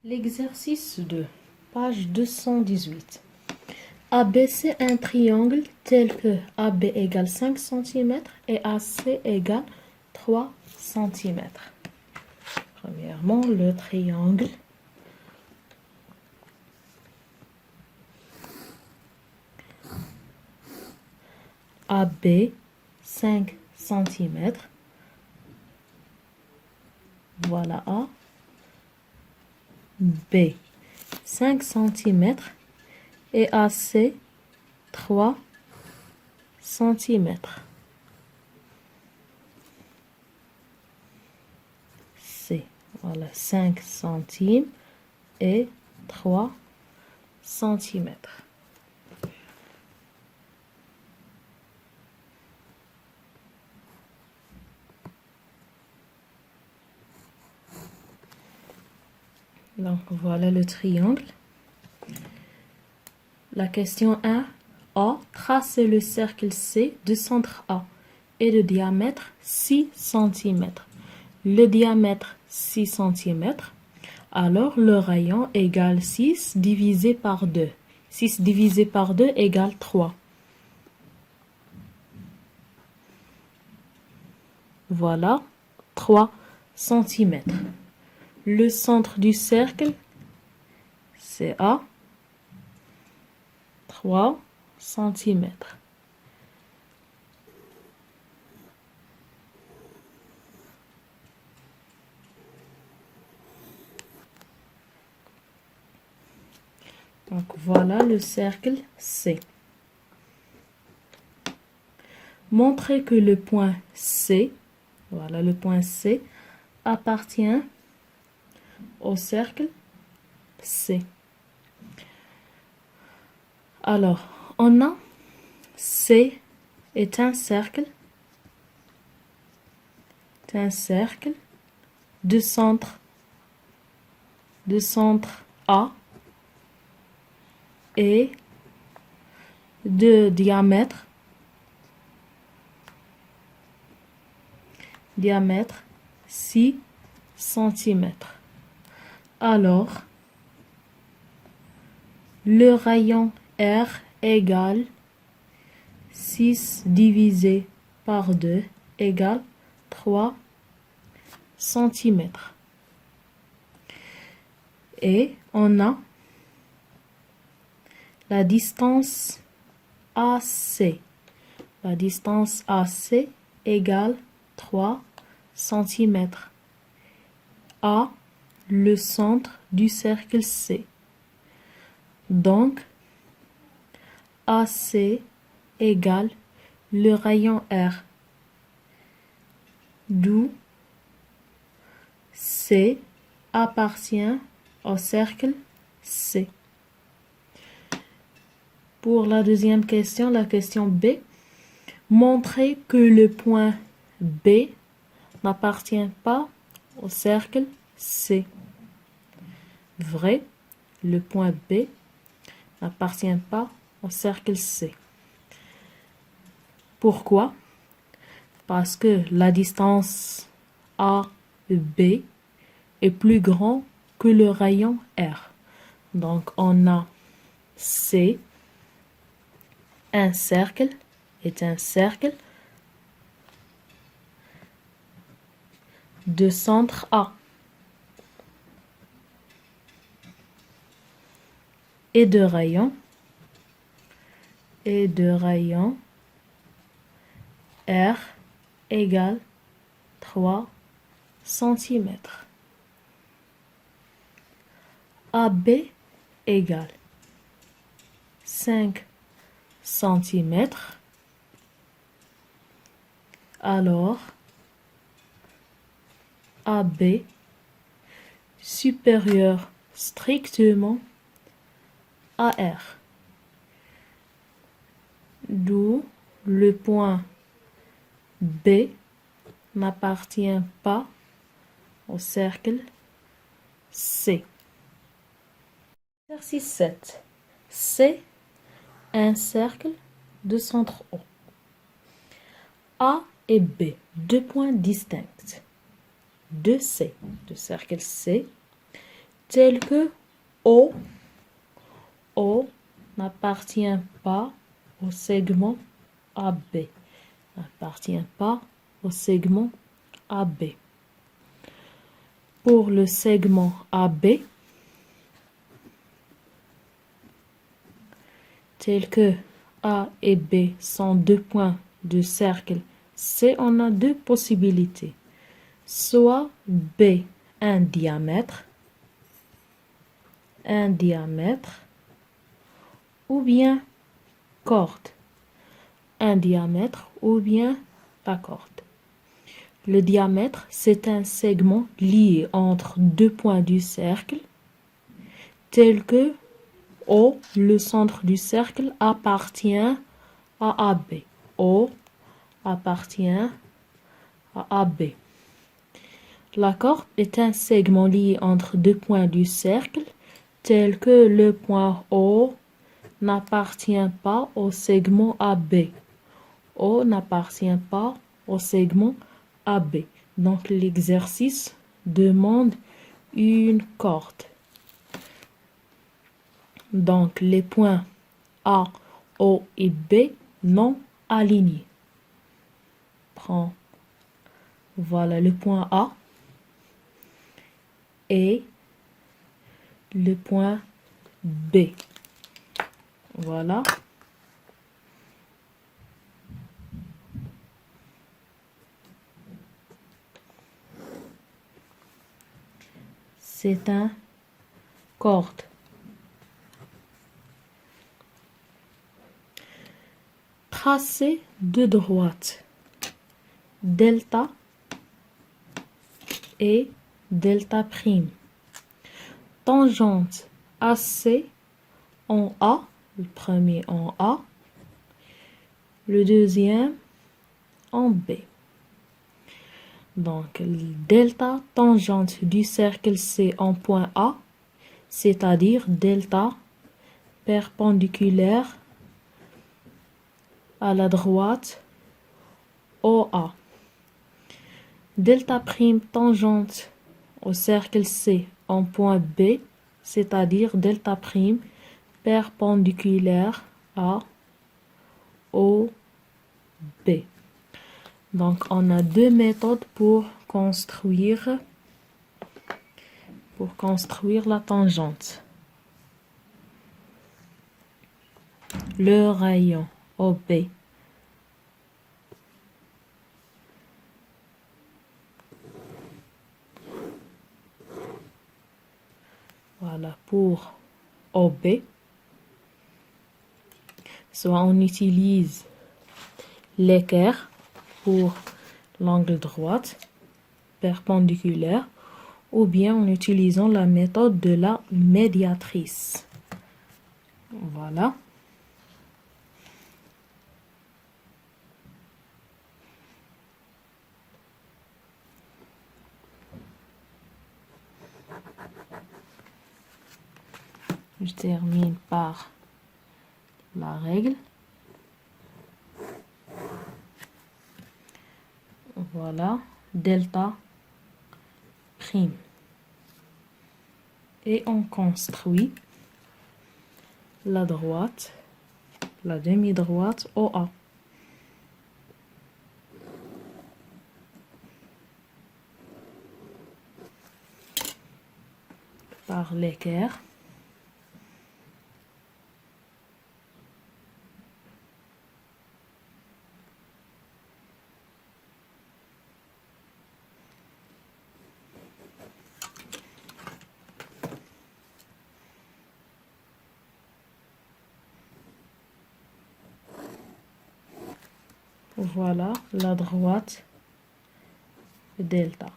L'exercice 2, page 218. Abaisser un triangle tel que AB égale 5 cm et AC égale 3 cm. Premièrement, le triangle AB 5 cm. Voilà A. B 5 cm et AC 3 cm. C, voilà 5 cm et 3 cm. Donc voilà le triangle. La question 1. A. Tracez le cercle C de centre A et de diamètre 6 cm. Le diamètre 6 cm. Alors le rayon égale 6 divisé par 2. 6 divisé par 2 égale 3. Voilà 3 cm. Le centre du cercle, c'est à 3 cm. Donc voilà le cercle C. Montrez que le point C, voilà le point C, appartient au cercle C. Alors, on a C est un cercle de centre A et de diamètre 6 cm. Alors, le rayon R égale 6 divisé par 2 égale 3 cm. Et on a la distance AC. La distance AC égale 3 cm. A, le centre du cercle C. Donc, AC égale le rayon R. D'où C appartient au cercle C. Pour la deuxième question, la question B, montrez que le point B n'appartient pas au cercle C. Vrai, le point B n'appartient pas au cercle C. Pourquoi? Parce que la distance AB est plus grande que le rayon R. Donc on a C, un cercle de centre A et de rayon R égale 3 cm. AB égale 5 cm. Alors, AB supérieur strictement à R. D'où le point B n'appartient pas au cercle C. Exercice 7. C, un cercle de centre O. A et B, deux points distincts. De C, de cercle C, tels que O. O n'appartient pas au segment AB. N'appartient pas au segment AB. Pour le segment AB, tels que A et B sont deux points du cercle C, on a deux possibilités. Soit B, un diamètre, ou bien corde, un diamètre ou bien la corde. Le diamètre, c'est un segment lié entre deux points du cercle, tel que O, le centre du cercle, appartient à AB. O appartient à AB. La corde est un segment lié entre deux points du cercle, tel que le point O n'appartient pas au segment AB. O n'appartient pas au segment AB. Donc l'exercice demande une corde. Donc les points A, O et B non alignés. Prends, voilà le point A et le point B. Voilà. C'est un corde. Tracé de droite. Delta et delta prime. Tangente AC en A, le premier en A, le deuxième en B. Donc, delta tangente du cercle C en point A, c'est-à-dire delta perpendiculaire à la droite OA. Delta prime tangente au cercle C en point B, c'est-à-dire delta prime perpendiculaire à OB. Donc, on a deux méthodes pour construire la tangente. Le rayon OB voilà pour OB. Soit on utilise l'équerre pour l'angle droite perpendiculaire, ou bien en utilisant la méthode de la médiatrice. Voilà. Je termine par la règle. Voilà, delta prime. Et on construit la droite, la demi-droite OA. Par l'équerre. Voilà la droite delta.